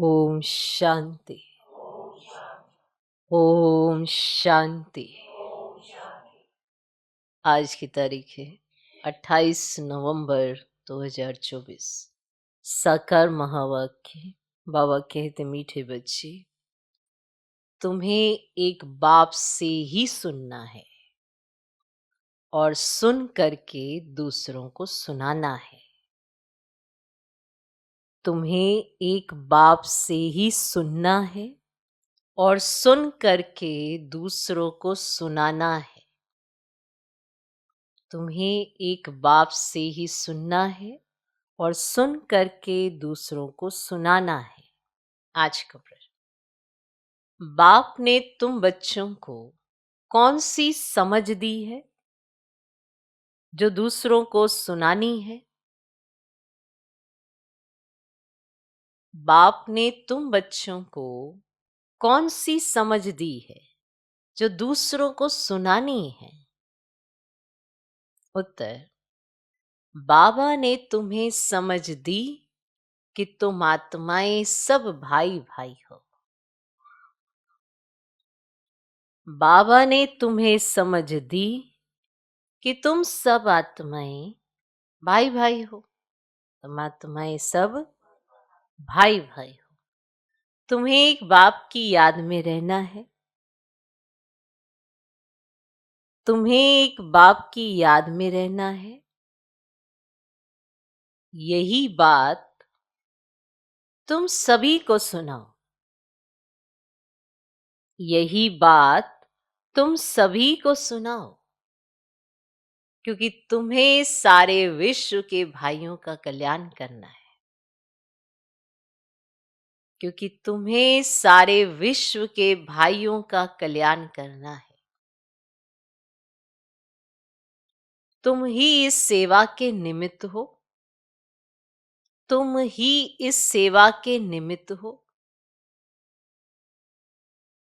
ओम शांति। ओम शांति। आज की तारीख है 28 नवंबर 2024। साकार महावाक्य। बाबा कहते, मीठे बच्चे, तुम्हें एक बाप से ही सुनना है और सुन करके दूसरों को सुनाना है। तुम्हें एक बाप से ही सुनना है और सुन करके दूसरों को सुनाना है। तुम्हें एक बाप से ही सुनना है और सुन करके दूसरों को सुनाना है। आज का प्रश्न, बाप ने तुम बच्चों को कौन सी समझ दी है जो दूसरों को सुनानी है? बाप ने तुम बच्चों को कौन सी समझ दी है जो दूसरों को सुनानी है? उत्तर, बाबा ने तुम्हें समझ दी कि तुम आत्माएं सब भाई भाई हो। बाबा ने तुम्हें समझ दी कि तुम सब आत्माएं भाई भाई हो। तुम आत्माएं सब भाई भाई हो। तुम्हें एक बाप की याद में रहना है। तुम्हें एक बाप की याद में रहना है। यही बात तुम सभी को सुनाओ। यही बात तुम सभी को सुनाओ, क्योंकि तुम्हें सारे विश्व के भाइयों का कल्याण करना है। क्योंकि तुम्हें सारे विश्व के भाइयों का कल्याण करना है। तुम ही इस सेवा के निमित्त हो। तुम ही इस सेवा के निमित्त हो।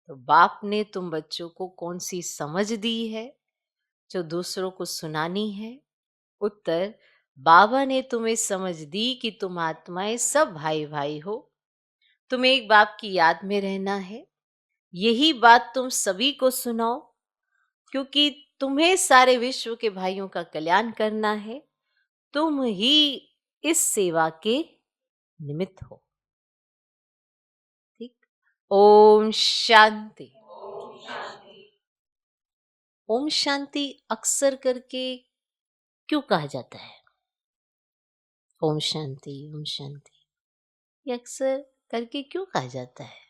तो बाप ने तुम बच्चों को कौन सी समझ दी है जो दूसरों को सुनानी है? उत्तर, बाबा ने तुम्हें समझ दी कि तुम आत्माएं सब भाई भाई हो। तुम्हें एक बाप की याद में रहना है। यही बात तुम सभी को सुनाओ, क्योंकि तुम्हें सारे विश्व के भाइयों का कल्याण करना है। तुम ही इस सेवा के निमित्त हो। ठीक। ओम शांति। ओम शांति अक्सर करके क्यों कहा जाता है? ओम शांति, ओम शांति, ये अक्सर करके क्यों कहा जाता है?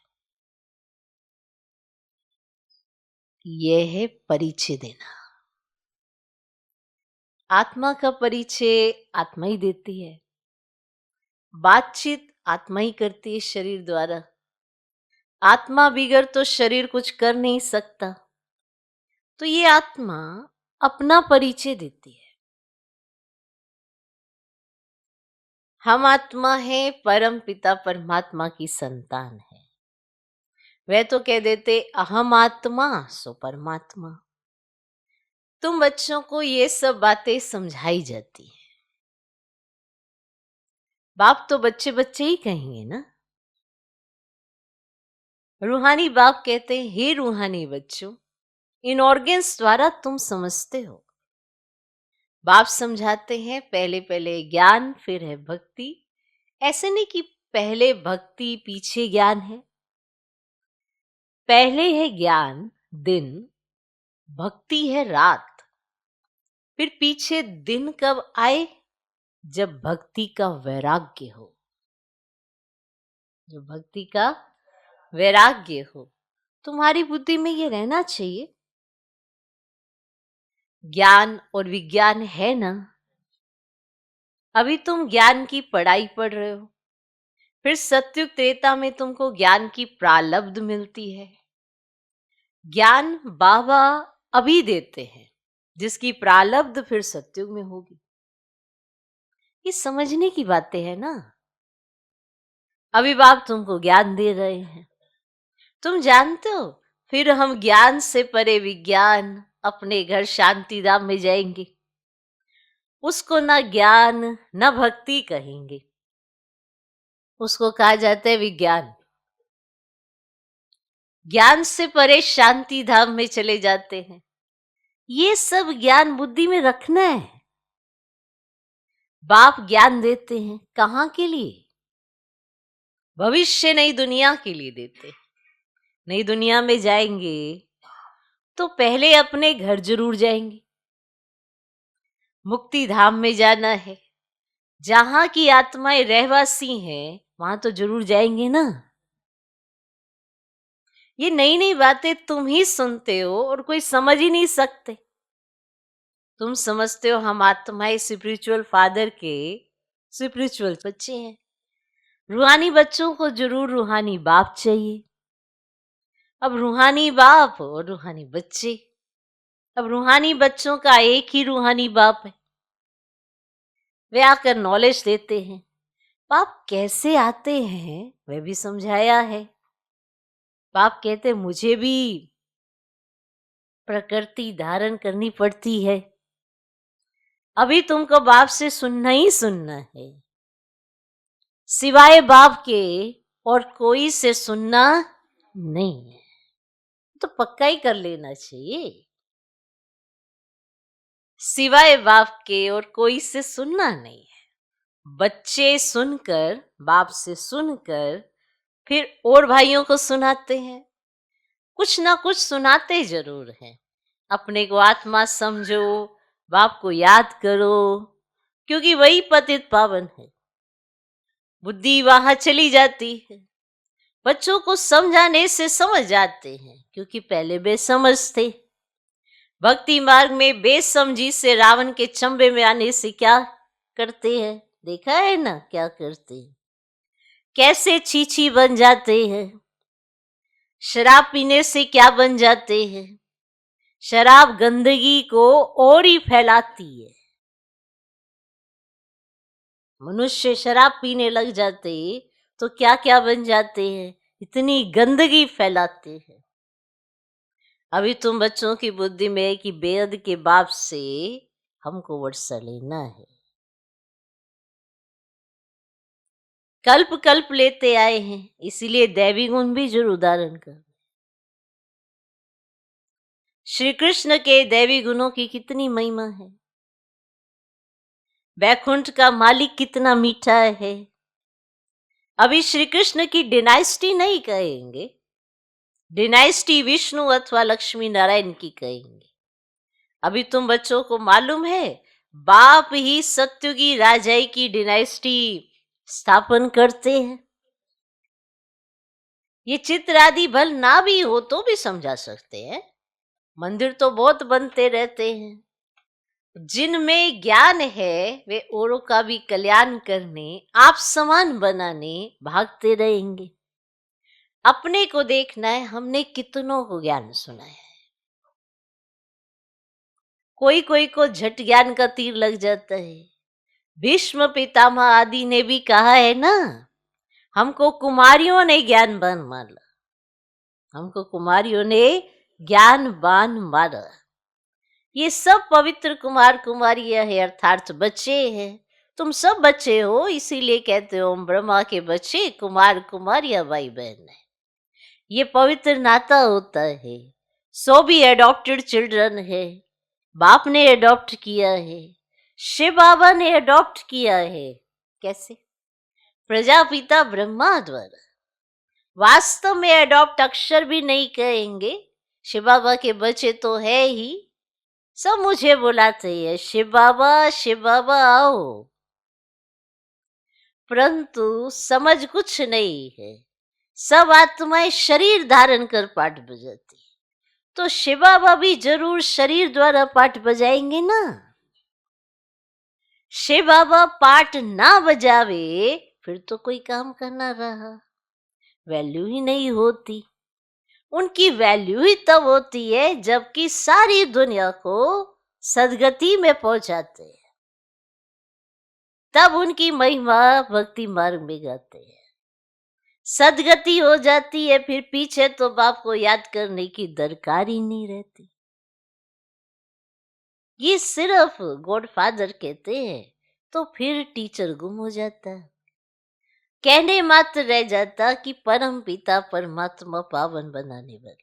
यह है परिचय देना। आत्मा का परिचय आत्मा ही देती है। बातचीत आत्मा ही करती है शरीर द्वारा। आत्मा बिगड़ तो शरीर कुछ कर नहीं सकता। तो ये आत्मा अपना परिचय देती है। हम आत्मा है, परम पिता परमात्मा की संतान है। वह तो कह देते, अहम आत्मा सो परमात्मा। तुम बच्चों को ये सब बातें समझाई जाती है। बाप तो बच्चे बच्चे ही कहेंगे ना। रूहानी बाप कहते हैं, हे रूहानी बच्चों, इन ऑर्गन्स द्वारा तुम समझते हो। बाप समझाते हैं, पहले पहले ज्ञान फिर है भक्ति। ऐसे नहीं कि पहले भक्ति पीछे ज्ञान है। पहले है ज्ञान दिन, भक्ति है रात। फिर पीछे दिन कब आए? जब भक्ति का वैराग्य हो। जब भक्ति का वैराग्य हो। तुम्हारी बुद्धि में ये रहना चाहिए, ज्ञान और विज्ञान है ना। अभी तुम ज्ञान की पढ़ाई पढ़ रहे हो, फिर सत्युग त्रेता में तुमको ज्ञान की प्रालब्ध मिलती है। ज्ञान बाबा अभी देते हैं, जिसकी प्रालब्ध फिर सत्युग में होगी। ये समझने की बातें हैं ना। अभी बाप तुमको ज्ञान दे रहे हैं, तुम जानते हो, फिर हम ज्ञान से परे विज्ञान अपने घर शांति धाम में जाएंगे। उसको ना ज्ञान ना भक्ति कहेंगे। उसको कहा जाता है विज्ञान। ज्ञान से परे शांति धाम में चले जाते हैं। ये सब ज्ञान बुद्धि में रखना है। बाप ज्ञान देते हैं कहाँ के लिए? भविष्य नई दुनिया के लिए देते हैं। नई दुनिया में जाएंगे तो पहले अपने घर जरूर जाएंगे। मुक्ति धाम में जाना है, जहां की आत्माएं रहवासी हैं, वहां तो जरूर जाएंगे ना। ये नई नई बातें तुम ही सुनते हो और कोई समझ ही नहीं सकते। तुम समझते हो हम आत्माएं स्पिरिचुअल फादर के स्पिरिचुअल बच्चे हैं। रूहानी बच्चों को जरूर रूहानी बाप चाहिए। अब रूहानी बाप और रूहानी बच्चे। अब रूहानी बच्चों का एक ही रूहानी बाप है। वे आकर नॉलेज देते हैं। बाप कैसे आते हैं वह भी समझाया है। बाप कहते मुझे भी प्रकृति धारण करनी पड़ती है। अभी तुमको बाप से सुनना ही सुनना है, सिवाय बाप के और कोई से सुनना नहीं है। तो पक्का ही कर लेना चाहिए, सिवाय बाप के और कोई से सुनना नहीं है। बच्चे सुनकर, बाप से सुनकर फिर और भाइयों को सुनाते हैं। कुछ ना कुछ सुनाते जरूर हैं। अपने को आत्मा समझो, बाप को याद करो, क्योंकि वही पतित पावन है। बुद्धि वहां चली जाती है। बच्चों को समझाने से समझ जाते हैं, क्योंकि पहले बेसमझ थे। भक्ति मार्ग में बेसमझी से रावण के चंबे में आने से क्या करते हैं, देखा है ना क्या करते हैं, कैसे छीछी बन जाते हैं। शराब पीने से क्या बन जाते हैं, शराब गंदगी को और ही फैलाती है। मनुष्य शराब पीने लग जाते तो क्या क्या बन जाते हैं, इतनी गंदगी फैलाते हैं। अभी तुम बच्चों की बुद्धि में है कि बेअद के बाप से हमको वर्षा लेना है। कल्प कल्प लेते आए हैं, इसीलिए दैवी गुण भी जरूर धारण कर। श्री कृष्ण के दैवी गुणों की कितनी महिमा है। बैकुंठ का मालिक कितना मीठा है। अभी श्री कृष्ण की डिनाइस्टी नहीं कहेंगे, डिनाइस्टी विष्णु अथवा लक्ष्मी नारायण की कहेंगे। अभी तुम बच्चों को मालूम है बाप ही सत्युगी राजाई की डिनाइस्टी स्थापन करते हैं। ये चित्र आदि बल ना भी हो तो भी समझा सकते हैं। मंदिर तो बहुत बनते रहते हैं। जिनमें ज्ञान है वे औरों का भी कल्याण करने, आप समान बनाने भागते रहेंगे। अपने को देखना है हमने कितनों को ज्ञान सुना है। कोई कोई को झट ज्ञान का तीर लग जाता है। भीष्म पितामह आदि ने भी कहा है ना, हमको कुमारियों ने ज्ञान बान मारा, हमको कुमारियों ने ज्ञान बान मारा। ये सब पवित्र कुमार कुमारियां है, अर्थात बच्चे हैं। तुम सब बच्चे हो, इसीलिए कहते हो हम ब्रह्मा के बच्चे, कुमार कुमारियां भाई बहन है। ये पवित्र नाता होता है। सो भी एडॉप्टेड चिल्ड्रन है, बाप ने एडॉप्ट किया है, शिव बाबा ने एडॉप्ट किया है। कैसे? प्रजापिता ब्रह्मा द्वारा। वास्तव में एडॉप्ट अक्षर भी नहीं कहेंगे, शिव बाबा के बच्चे तो है ही। सब मुझे बुलाते हैं शिव बाबा आओ, परंतु समझ कुछ नहीं है। सब आत्माएं शरीर धारण कर पाठ बजाती, तो शिव बाबा भी जरूर शरीर द्वारा पाठ बजाएंगे ना। शिव बाबा पाठ ना बजावे फिर तो कोई काम करना रहा, वैल्यू ही नहीं होती। उनकी वैल्यू ही तब होती है जबकि सारी दुनिया को सदगति में पहुंचाते हैं, तब उनकी महिमा भक्ति मार्ग में गाते हैं। सदगति हो जाती है फिर पीछे तो बाप को याद करने की दरकार ही नहीं रहती। ये सिर्फ गॉड फादर कहते हैं तो फिर टीचर गुम हो जाता है। कहने मात्र रह जाता कि परम पिता परमात्मा पावन बनाने वाले।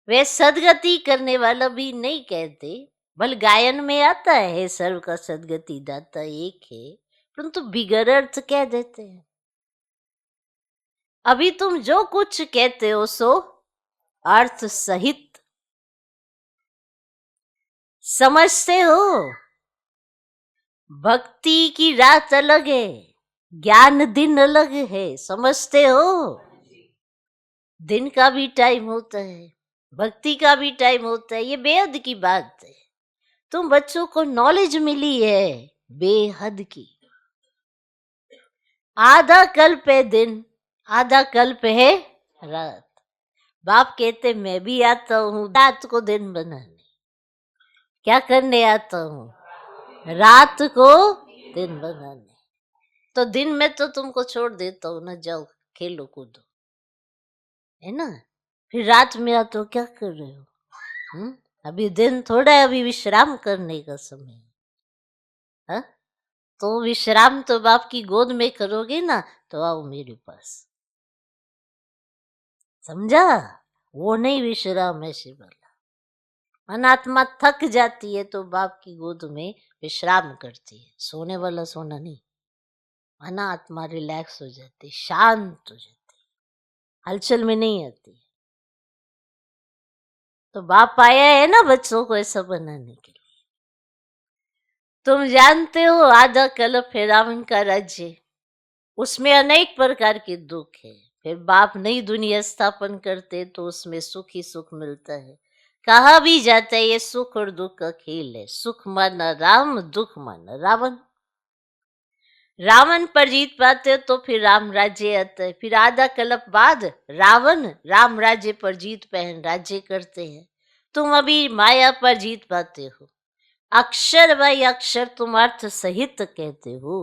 वे सदगति करने वाला भी नहीं कहते, बल गायन में आता है सर्व का सदगति दाता एक है, परंतु बिगर अर्थ कह देते हैं। अभी तुम जो कुछ कहते हो सो अर्थ सहित समझते हो। भक्ति की रात अलग है, ज्ञान दिन अलग है, समझते हो। दिन का भी टाइम होता है, भक्ति का भी टाइम होता है, ये बेहद की बात है। तुम बच्चों को नॉलेज मिली है बेहद की। आधा कल्प है दिन, आधा कल्प है रात। बाप कहते मैं भी आता हूँ रात को दिन बनाने। क्या करने आता हूँ? रात को दिन बनाने। तो दिन में तो तुमको छोड़ देता हूँ ना, जाओ खेलो कूदो, है ना। फिर रात में आते हो, क्या कर रहे हो? अभी दिन थोड़ा है, अभी विश्राम करने का समय है। हा? तो विश्राम तो बाप की गोद में करोगे ना, तो आओ मेरे पास। समझा? वो नहीं विश्राम ऐसे वाला। अनात्मा थक जाती है तो बाप की गोद में विश्राम करती है, सोने वाला सोना नहीं। अनात्मा रिलैक्स हो जाती, शांत हो जाती, हलचल में नहीं आती। तो बाप आया है ना बच्चों को ऐसा बनाने के लिए। तुम जानते हो आधा कल्प है रावण का राज्य, उसमें अनेक प्रकार के दुख है। फिर बाप नई दुनिया स्थापन करते तो उसमें सुख ही सुख मिलता है। कहा भी जाता है ये सुख और दुख का खेल है, सुख माना राम, दुख माना रावण। रावण पर जीत पाते हो तो फिर राम राज्य आता है। फिर आधा कल्प बाद रावण राम राज्य पर जीत पहन राज्य करते हैं। तुम अभी माया पर जीत पाते हो। अक्षर बाई अक्षर तुम अर्थ सहित कहते हो।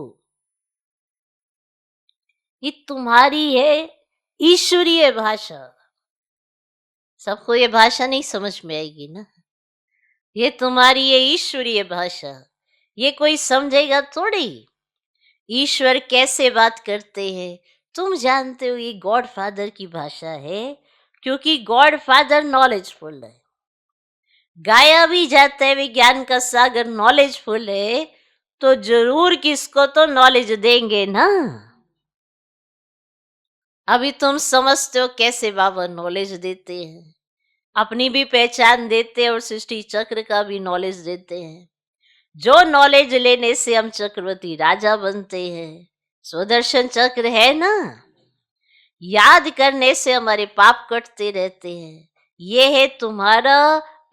ये तुम्हारी है ईश्वरीय भाषा। सबको ये भाषा नहीं समझ में आएगी ना। ये तुम्हारी ये ईश्वरीय भाषा, ये कोई समझेगा थोड़ी। ईश्वर कैसे बात करते हैं तुम जानते हो, ये गॉड फादर की भाषा है, क्योंकि गॉड फादर नॉलेजफुल है। गाया भी जाता है विज्ञान का सागर नॉलेजफुल है, तो जरूर किसको तो नॉलेज देंगे ना। अभी तुम समझते हो कैसे बाबा नॉलेज देते हैं, अपनी भी पहचान देते हैं और सृष्टि चक्र का भी नॉलेज देते हैं। जो नॉलेज लेने से हम चक्रवर्ती राजा बनते हैं, स्वदर्शन चक्र है ना, याद करने से हमारे पाप कटते रहते हैं। ये है तुम्हारा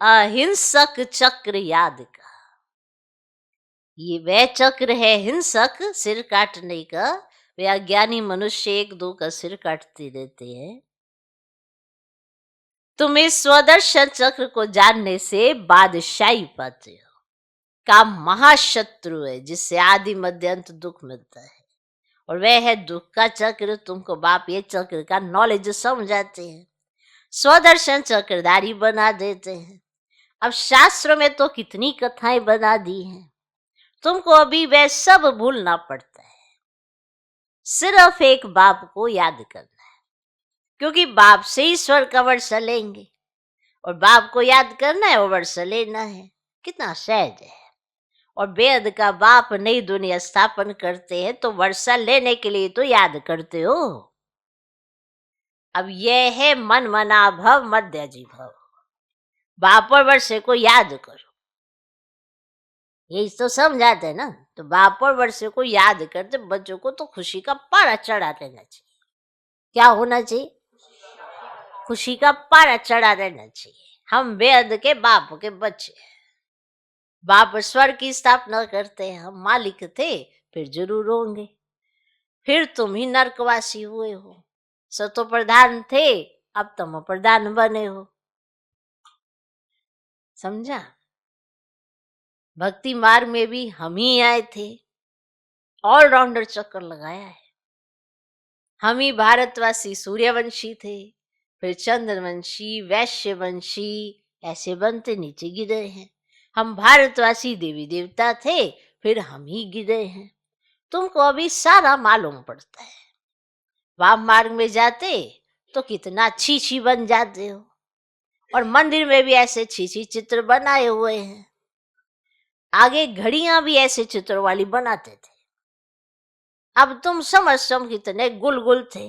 अहिंसक चक्र याद का। ये वह चक्र है हिंसक, सिर काटने का। वे अज्ञानी मनुष्य एक दो का सिर काटते रहते हैं। तुम इस स्वदर्शन चक्र को जानने से बादशाही पाते हो। काम महाशत्रु है जिससे आदि मध्य अंत दुख मिलता है, और वह है दुख का चक्र। तुमको बाप ये चक्र का नॉलेज समझाते हैं, स्वदर्शन चक्रधारी बना देते हैं। अब शास्त्रों में तो कितनी कथाएं बना दी हैं, तुमको अभी वह सब भूलना पड़ता है। सिर्फ एक बाप को याद करना है, क्योंकि बाप से ईश्वर का वर्षा लेंगे, और बाप को याद करना है और वर्षा लेना है। कितना सहज है। और बेद का बाप नई दुनिया स्थापन करते हैं तो वर्षा लेने के लिए तो याद करते हो। अब यह है मन मना भव मध्याजी भव। बाप और वर्षे को याद करो, यही तो समझाते हैं ना। तो बाप और वर्षे को याद करते बच्चों को तो खुशी का पारा चढ़ा देना चाहिए। क्या होना चाहिए? खुशी का पारा चढ़ा देना चाहिए। हम बेद के बाप के बच्चे हैं। बाप स्वर्ग की स्थापना करते हैं, हम मालिक थे, फिर जरूर होंगे। फिर तुम ही नरकवासी हुए हो। सतो प्रधान थे, अब तुम प्रधान बने हो। समझा? भक्ति मार्ग में भी हम ही आए थे, ऑलराउंडर चक्कर लगाया है। हम ही भारतवासी सूर्यवंशी थे, फिर चंद्रवंशी, वैश्यवंशी, ऐसे बनते नीचे गिरे हैं। हम भारतवासी देवी देवता थे, फिर हम ही गिरे हैं। तुमको अभी सारा मालूम पड़ता है। वाम मार्ग में जाते तो कितना छी बन जाते हो, और मंदिर में भी ऐसे छी चित्र बनाए हुए हैं। आगे घड़ियां भी ऐसे चित्र वाली बनाते थे। अब तुम समझते हो कितने गुल थे।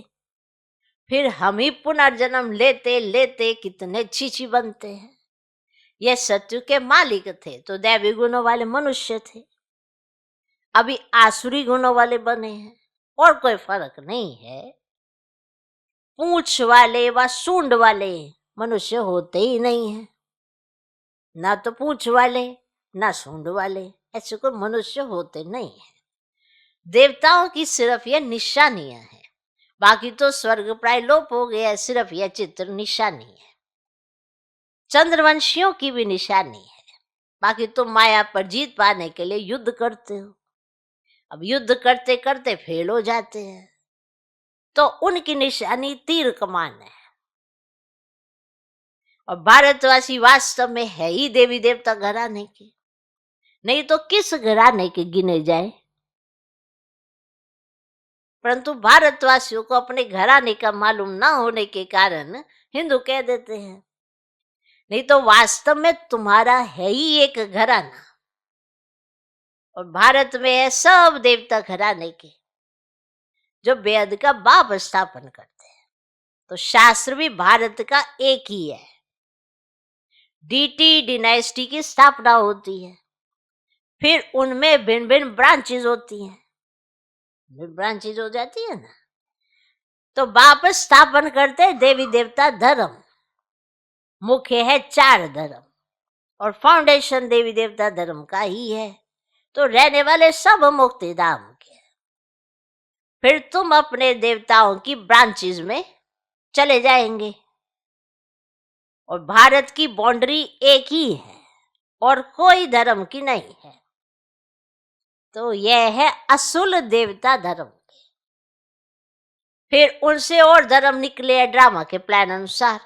फिर हम ही पुनर्जन्म लेते लेते कितने छी बनते हैं। ये सत्य के मालिक थे तो दैवी गुणों वाले मनुष्य थे, अभी आसुरी गुणों वाले बने हैं, और कोई फर्क नहीं है। पूंछ वाले व सूंड वाले मनुष्य होते ही नहीं है, ना तो पूंछ वाले ना सूंड वाले, ऐसे कोई मनुष्य होते नहीं है। देवताओं की सिर्फ यह निशानियां हैं, बाकी तो स्वर्ग प्राय लोप हो गया, सिर्फ यह चित्र निशानी है। चंद्रवंशियों की भी निशानी है, बाकी तुम माया पर जीत पाने के लिए युद्ध करते हो। अब युद्ध करते करते फेल हो जाते हैं तो उनकी निशानी तीर कमान है। और भारतवासी वास्तव में है ही देवी देवता घराने के, नहीं तो किस घराने के गिने जाए। परंतु भारतवासियों को अपने घराने का मालूम ना होने के कारण हिंदू कह देते हैं, नहीं तो वास्तव में तुम्हारा है ही एक घराना। और भारत में है सब देवता घराने के, जो बेद का बाप स्थापन करते हैं। तो शास्त्र भी भारत का एक ही है। डीटी डिनाइस्टी की स्थापना होती है, फिर उनमें भिन्न भिन्न ब्रांचेज होती हैं, ब्रांचेज हो जाती है ना। तो बाप स्थापन करते हैं देवी देवता धर्म, मुख्य है 4 धर्म, और फाउंडेशन देवी देवता धर्म का ही है। तो रहने वाले सब मुक्ति धाम के। फिर तुम अपने देवताओं की ब्रांचेज में चले जाएंगे, और भारत की बाउंड्री एक ही है और कोई धर्म की नहीं है। तो यह है असुल देवता धर्म। फिर उनसे और धर्म निकले हैं ड्रामा के प्लान अनुसार।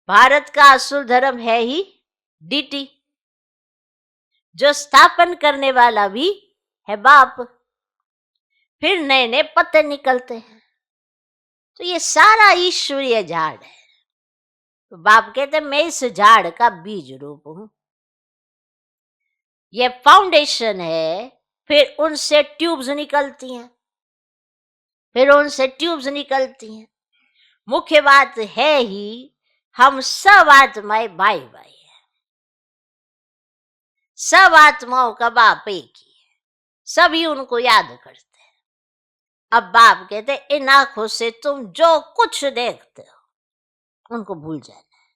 भारत का असुल धर्म है ही डीटी, जो स्थापन करने वाला भी है बाप। फिर नए नए पत्ते निकलते हैं। तो ये सारा ईश्वरीय झाड़ है। तो बाप कहते हैं मैं इस झाड़ का बीज रूप हूं, ये फाउंडेशन है। फिर उनसे ट्यूब्स निकलती हैं, फिर उनसे ट्यूब्स निकलती हैं। मुख्य बात है ही हम सब आत्माएं भाई भाई है, सब आत्माओं का बाप एक ही है, सभी उनको याद करते हैं। अब बाप कहते हैं इन आंखों से तुम जो कुछ देखते हो उनको भूल जाना है।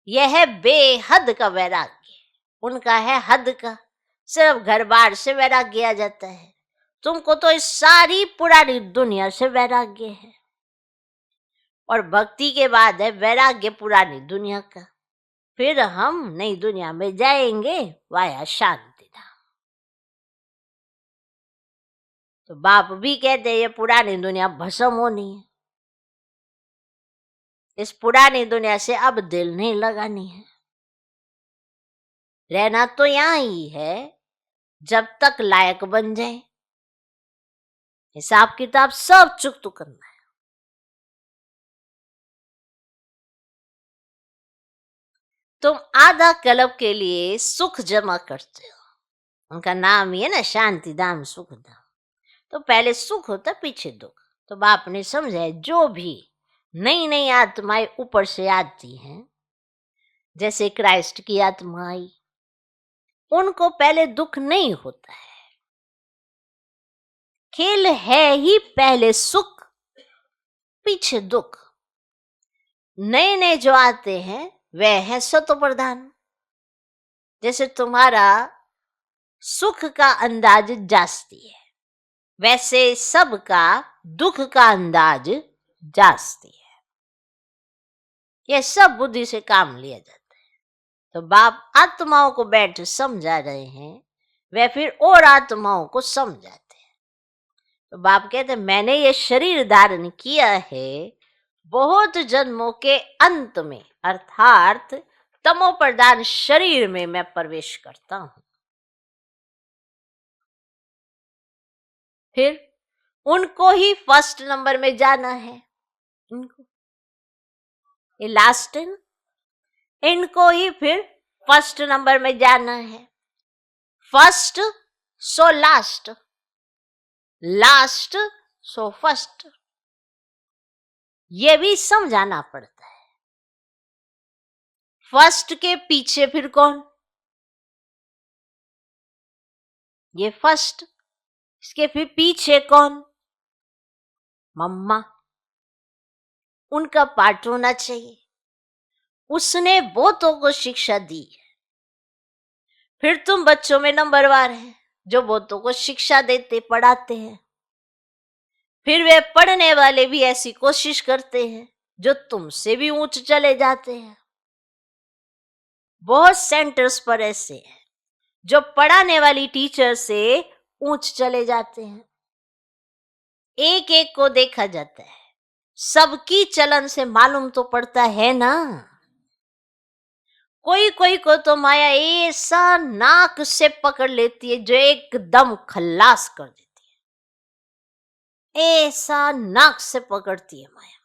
यह है बेहद का वैराग्य, उनका है हद का। सिर्फ घर बार से वैराग्य आ जाता है, तुमको तो इस सारी पुरानी दुनिया से वैराग्य है। और भक्ति के बाद है वैराग्य पुरानी दुनिया का। फिर हम नई दुनिया में जाएंगे वाया शांति धाम। तो बाप भी कहते हैं ये पुरानी दुनिया भस्म होनी है, इस पुरानी दुनिया से अब दिल नहीं लगानी है। रहना तो यहां ही है जब तक लायक बन जाए। हिसाब किताब सब चुकता करना है। तुम आधा कल्प के लिए सुख जमा करते हो, उनका नाम ही है ना शांति धाम सुख धाम। तो पहले सुख होता पीछे दुख। तो बाप ने समझा जो भी नई नई आत्माएं ऊपर से आती हैं, जैसे क्राइस्ट की आत्मा आई, उनको पहले दुख नहीं होता है। खेल है ही पहले सुख पीछे दुख। नए नए जो आते हैं वह है सतो प्रधान। जैसे तुम्हारा सुख का अंदाज जास्ती है, वैसे सबका दुख का अंदाज जास्ती है। यह सब बुद्धि से काम लिया जाता है। तो बाप आत्माओं को बैठ समझा रहे हैं, वह फिर और आत्माओं को समझाते हैं। तो बाप कहते हैं मैंने ये शरीर धारण किया है बहुत जन्मों के अंत में, अर्थात तमो प्रधान शरीर में मैं प्रवेश करता हूं। फिर उनको ही फर्स्ट नंबर में जाना है। इनको ये लास्ट है ना, इनको ही फिर फर्स्ट नंबर में जाना है। First so last, last so first, ये भी समझाना पड़ता है। फर्स्ट के पीछे फिर कौन? ये फर्स्ट, इसके फिर पीछे कौन? मम्मा, उनका पार्ट होना चाहिए। उसने बहुतों को शिक्षा दी। फिर तुम बच्चों में नंबरवार है जो बहुतों को शिक्षा देते पढ़ाते हैं। फिर वे पढ़ने वाले भी ऐसी कोशिश करते हैं जो तुमसे भी ऊंच चले जाते हैं। बहुत सेंटर्स पर ऐसे हैं जो पढ़ाने वाली टीचर से ऊंच चले जाते हैं। एक एक को देखा जाता है, सबकी चलन से मालूम तो पड़ता है ना। कोई कोई को तो माया ऐसा नाक से पकड़ लेती है जो एकदम खल्लास कर देती है। ऐसा नाक से पकड़ती है माया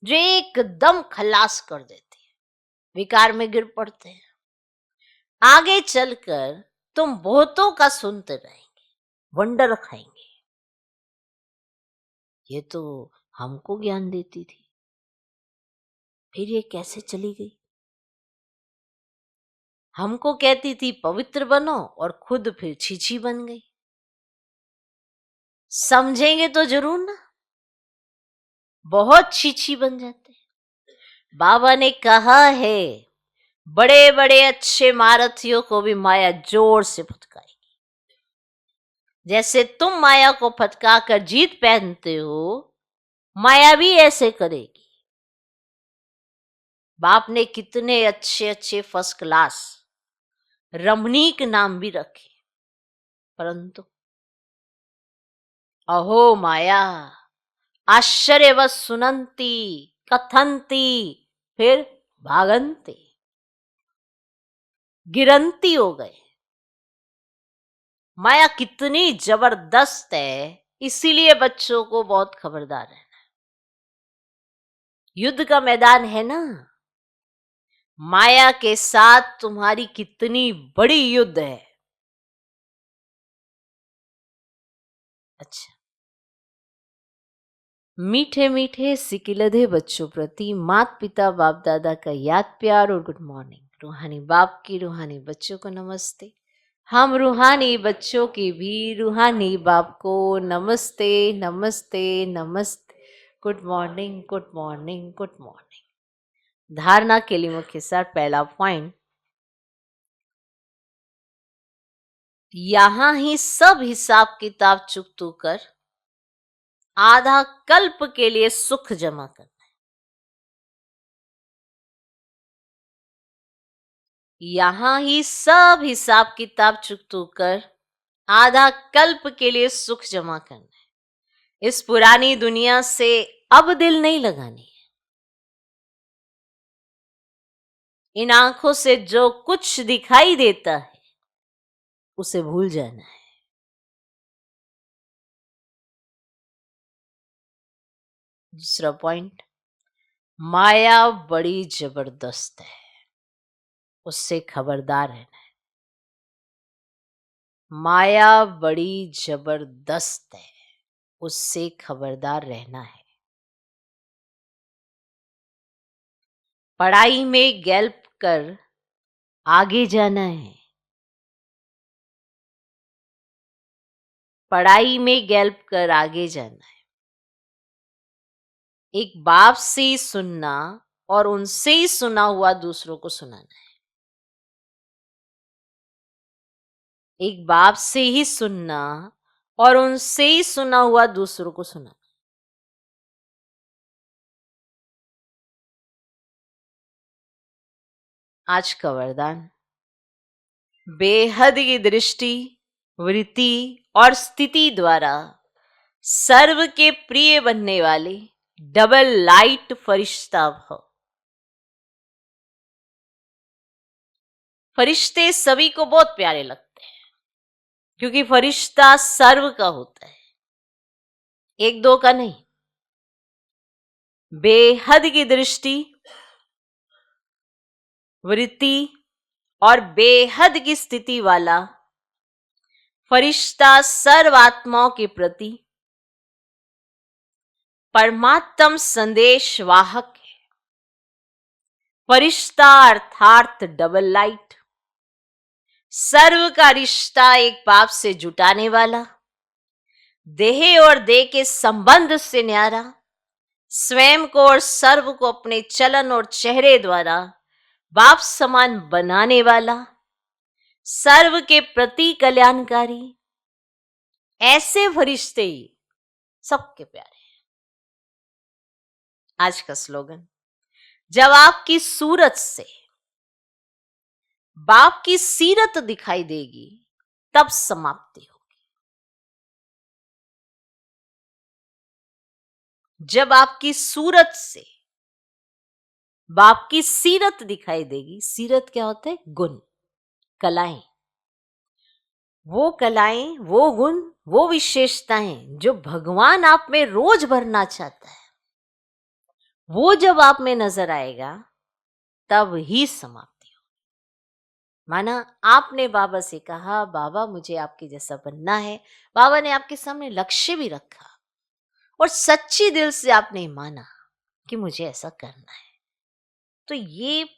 जो एकदम खल्लास कर देती है। विकार में गिर पड़ते हैं। आगे चलकर तुम बहुतों का सुनते रहेंगे, वंडर खाएंगे, ये तो हमको ज्ञान देती थी, फिर ये कैसे चली गई? हमको कहती थी पवित्र बनो और खुद फिर छीछी बन गई। समझेंगे तो जरूर ना, बहुत छीछी बन जाते हैं। बाबा ने कहा है बड़े बड़े अच्छे महारथियों को भी माया जोर से फटकाएगी। जैसे तुम माया को फटका कर जीत पहनते हो, माया भी ऐसे करेगी। बाप ने कितने अच्छे अच्छे फर्स्ट क्लास रमणीक नाम भी रखे, परंतु अहो माया आश्चर्यवश सुनंती कथंती फिर भागंती, गिरंती हो गए। माया कितनी जबरदस्त है, इसीलिए बच्चों को बहुत खबरदार है। युद्ध का मैदान है ना, माया के साथ तुम्हारी कितनी बड़ी युद्ध है। अच्छा, मीठे मीठे सिकिलधे बच्चों प्रति माता पिता बाप दादा का याद प्यार और गुड मॉर्निंग। रूहानी बाप की रूहानी बच्चों को नमस्ते। हम रूहानी बच्चों की भी रूहानी बाप को नमस्ते नमस्ते नमस्ते। Good morning good morning good morning. धारणा के लिए मुख्य सार पहला पॉइंट, यहां ही सब हिसाब किताब चुकतू कर आधा कल्प के लिए सुख जमा करना है। यहां ही सब हिसाब किताब चुकतू कर आधा कल्प के लिए सुख जमा करना है। इस पुरानी दुनिया से अब दिल नहीं लगानी है। इन आंखों से जो कुछ दिखाई देता है उसे भूल जाना है। दूसरा पॉइंट, माया बड़ी जबरदस्त है, उससे खबरदार रहना है। माया बड़ी जबरदस्त है, उससे खबरदार रहना है। पढ़ाई में गैल्प कर आगे जाना है। पढ़ाई में गैल्प कर आगे जाना है। एक बाप से ही सुनना और उनसे ही सुना हुआ दूसरों को सुनाना है। एक बाप से ही सुनना और उनसे ही सुना हुआ दूसरों को सुनाना। आज का वरदान, बेहद की दृष्टि वृत्ति और स्थिति द्वारा सर्व के प्रिय बनने वाले डबल लाइट फरिश्ता भव। फरिश्ते सभी को बहुत प्यारे लगते हैं, क्योंकि फरिश्ता सर्व का होता है, एक दो का नहीं। बेहद की दृष्टि, वृत्ति और बेहद की स्थिति वाला फरिश्ता सर्व आत्माओं के प्रति परमात्म संदेश वाहक है। फरिश्ता अर्थात डबल लाइट, सर्व का रिश्ता एक बाप से जुटाने वाला, देह और देह के संबंध से न्यारा, स्वयं को और सर्व को अपने चलन और चेहरे द्वारा बाप समान बनाने वाला, सर्व के प्रति कल्याणकारी, ऐसे फरिश्ते ही सबके प्यारे हैं। आज का स्लोगन, जब आपकी सूरत से बाप की सीरत दिखाई देगी तब समाप्ति होगी। जब आपकी सूरत से बाप की सीरत दिखाई देगी, सीरत क्या होता है? गुण, कलाएं। वो कलाएं, वो गुण, वो विशेषताएं जो भगवान आप में रोज भरना चाहता है, वो जब आप में नजर आएगा तब ही समाप्ति होगी। माना आपने बाबा से कहा, बाबा मुझे आपके जैसा बनना है, बाबा ने आपके सामने लक्ष्य भी रखा और सच्ची दिल से आपने माना कि मुझे ऐसा करना है, तो ये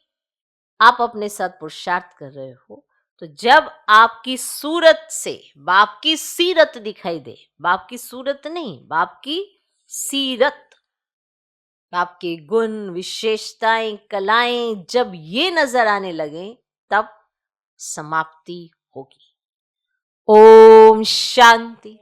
आप अपने साथ पुरुषार्थ कर रहे हो। तो जब आपकी सूरत से बाप की सीरत दिखाई दे, बाप की सूरत नहीं, बाप की सीरत, बाप के गुण, विशेषताएं, कलाएं जब ये नजर आने लगे तब समाप्ति होगी। ओम शांति।